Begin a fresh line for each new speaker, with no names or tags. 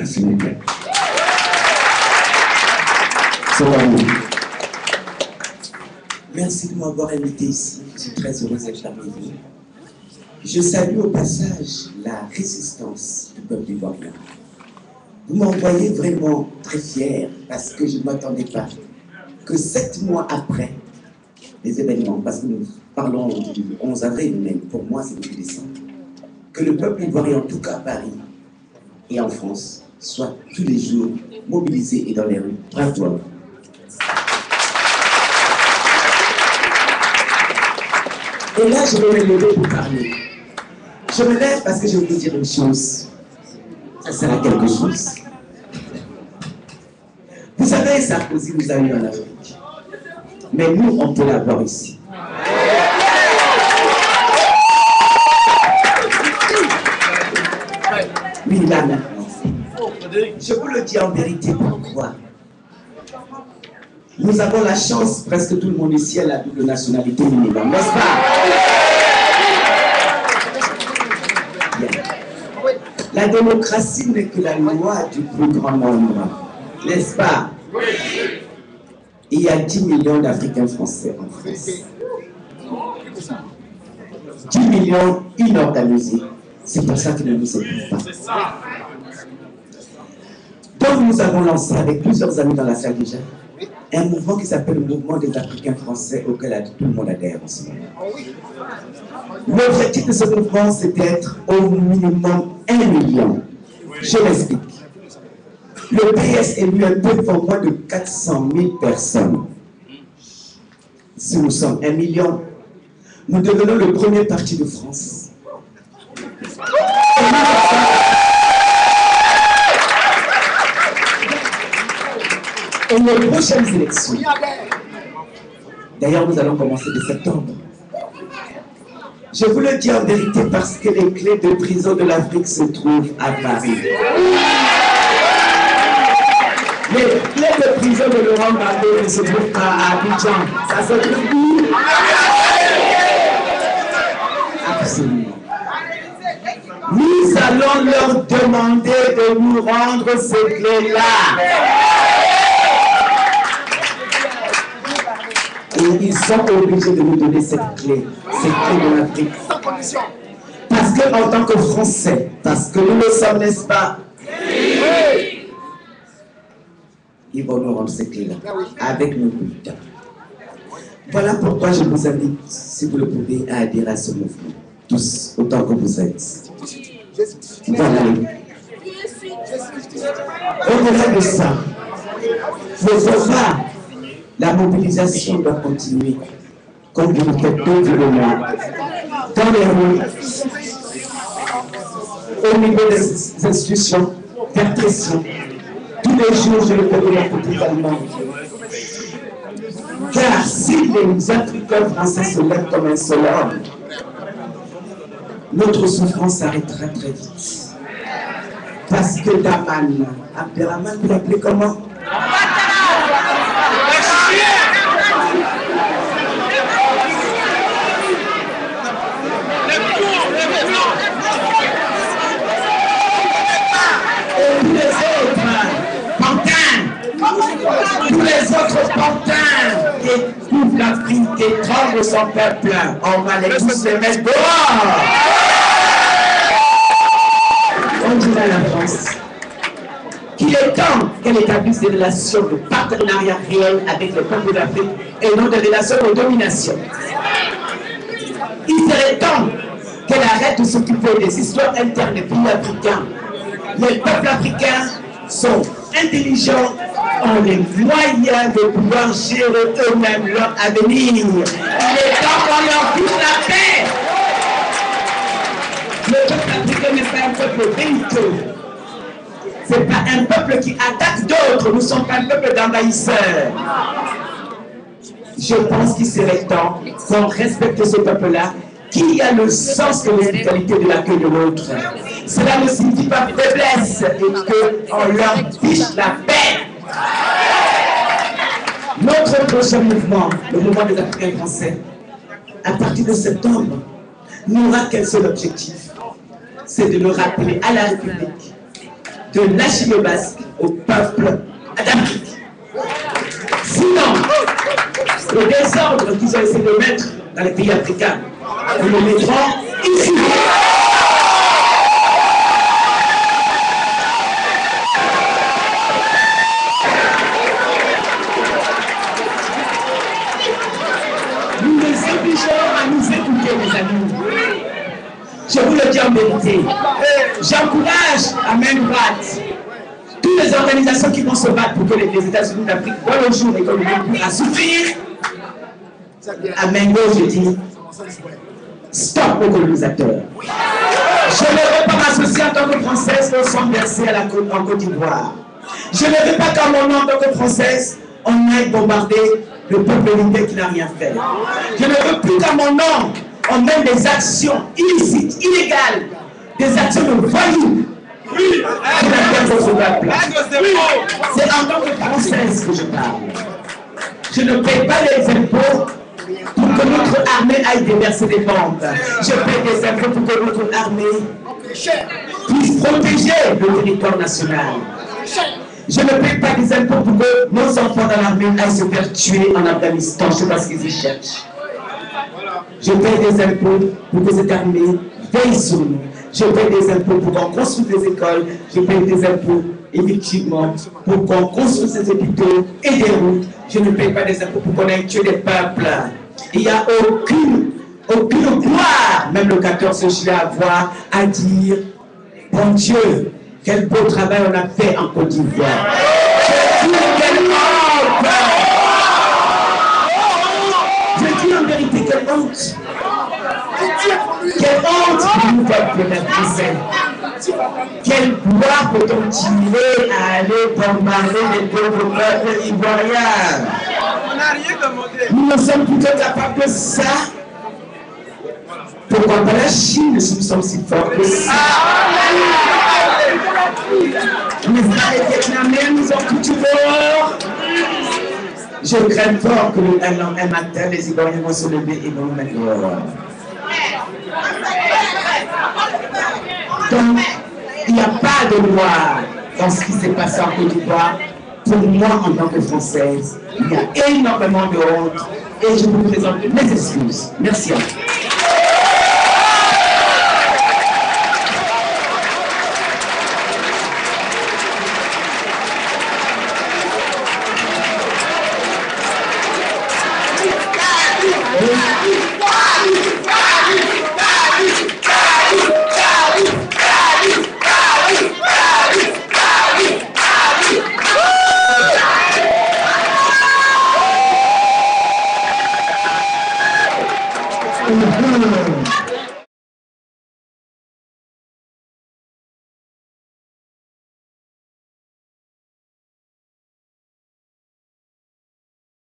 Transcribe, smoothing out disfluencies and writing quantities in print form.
S'il vous plaît. Merci de m'avoir invité ici. Je suis très heureuse d'être parmi vous. Je salue au passage la résistance du peuple ivoirien. Vous m'envoyez vraiment très fier parce que je ne m'attendais pas que 7 mois après les événements, parce que nous parlons du 11 avril, mais pour moi c'est depuis décembre, que le peuple ivoirien, en tout cas à Paris et en France, soit tous les jours mobilisé et dans les rues. Bravo. Et là, je vais me lever pour parler. Je me lève parce que je veux vous dire une chose. Ça sert à quelque chose. Vous savez, Sarkozy nous a eu en Afrique. Mais nous, on peut l'avoir ici. Oui, là maintenant. Je vous le dis en vérité, pourquoi? Nous avons la chance, presque tout le monde ici a la double nationalité minimum, n'est-ce pas? Bien. La démocratie n'est que la loi du plus grand nombre, n'est-ce pas? Il y a 10 millions d'Africains français en France. 10 millions inorganisés. C'est pour ça qu'ils ne nous écoutent pas. Donc nous avons lancé avec plusieurs amis dans la salle déjà un mouvement qui s'appelle le mouvement des Africains français auquel tout le monde adhère en ce moment. L'objectif de ce mouvement, c'est d'être au minimum 1 million. Je m'explique. Le PS est lui un peu pour moins de 400 000 personnes. Si nous sommes 1 million, nous devenons le premier parti de France. Et les prochaines élections, d'ailleurs nous allons commencer de septembre, je vous le dis en vérité parce que les clés de prison de l'Afrique se trouvent à Paris. Les clés de prison de Laurent Gbagbo ne se trouvent pas à Abidjan. Ça se trouve où? Absolument. Nous allons leur demander de nous rendre ces clés-là. Et ils sont obligés de nous donner cette clé de l'Afrique. Parce qu'en tant que Français, parce que nous le sommes, n'est-ce pas? Oui. Ils vont nous rendre ces clés-là, avec nos bulletins. Voilà pourquoi je vous invite, si vous le pouvez, à adhérer à ce mouvement. Tous, autant que vous êtes. Voilà. Au-delà de ça, le devoir, la mobilisation doit continuer, comme vous le faites tout dans les rues, au niveau des institutions, faire pression. Tous les jours, je le fais de la politique allemande. Car si les Africains français se lèvent comme un seul homme, notre souffrance s'arrêtera très vite. Parce que Daman, Abderrahman, vous l'appelez comment? Tous les autres pantins qui couvrent l'Afrique et tremblent son peuple, on va les tous les mettre dehors. On dirait à la France qu'il est temps qu'elle établisse des relations de partenariat réel avec le peuple d'Afrique et non des relations de domination. Il serait temps qu'elle arrête de s'occuper des histoires internes des pays africains. Les peuples africains sont intelligents, ont les moyens de pouvoir gérer eux-mêmes leur avenir. Il est temps qu'on leur fiche la paix. Le peuple africain n'est pas un peuple belliqueux. Ce n'est pas un peuple qui attaque d'autres. Nous ne sommes pas un peuple d'envahisseurs. Je pense qu'il serait temps qu'on respecte ce peuple-là, qui a le sens de l'hospitalité de l'accueil de l'autre. Cela ne signifie pas faiblesse et qu'on leur fiche la paix. prochain mouvement, le mouvement des Africains français, à partir de septembre, n'aura qu'un seul objectif, c'est de le rappeler à la République, de lâcher le basque au peuple d'Afrique. Sinon, le désordre qu'ils ont essayé de mettre dans les pays africains, nous le mettrons ici. Nous les obligeons à nous écouter, mes amis. Je vous le dis en vérité. J'encourage à main droite toutes les organisations qui vont se battre pour que les États-Unis d'Afrique voient le jour et que le monde pourra souffrir. À main gauche, je dis stop aux colonisateurs. Je ne veux pas m'associer en tant que Française au sang versé en Côte d'Ivoire. Je ne veux pas qu'en mon nom en tant que Française, on aille bombarder le peuple libyen qui n'a rien fait. Je ne veux plus qu'à mon nom, on mène des actions illicites, illégales, des actions de voyous. C'est en tant que Française que je parle. Je ne paye pas les impôts pour que notre armée aille déverser des bombes. Je paye des impôts pour que notre armée puisse protéger le territoire national. Je ne paye pas des impôts pour que nos enfants dans l'armée aillent se faire tuer en Afghanistan. Je ne sais pas ce qu'ils y cherchent. Je paye des impôts pour que cette armée veille sur nous. Je paye des impôts pour qu'on construise des écoles. Je paye des impôts, effectivement, pour qu'on construise des hôpitaux et des routes. Je ne paye pas des impôts pour qu'on aille tuer des peuples. Il n'y a aucune gloire, même le 14 juillet, à voir, à dire, bon Dieu, quel beau travail on a fait en Côte d'Ivoire. Je dis, quelle honte! Je dis en vérité, quelle honte! Quelle honte pour nous, peuple français! Quelle gloire peut-on tirer à aller bombarder les pauvres peuples ivoiriens? Nous ne sommes plutôt capables de ça. Pourquoi pas la Chine si nous sommes si forts que ça? Mais les Vietnamiens nous ont tout dehors. Je crains fort que un matin, les Ivoiriens vont se lever et vont nous mettre dehors. Donc, il n'y a pas de loi dans ce qui s'est passé en Côte d'Ivoire. Pour moi, en tant que Française, il y a énormément de honte et je vous présente mes excuses. Merci à vous.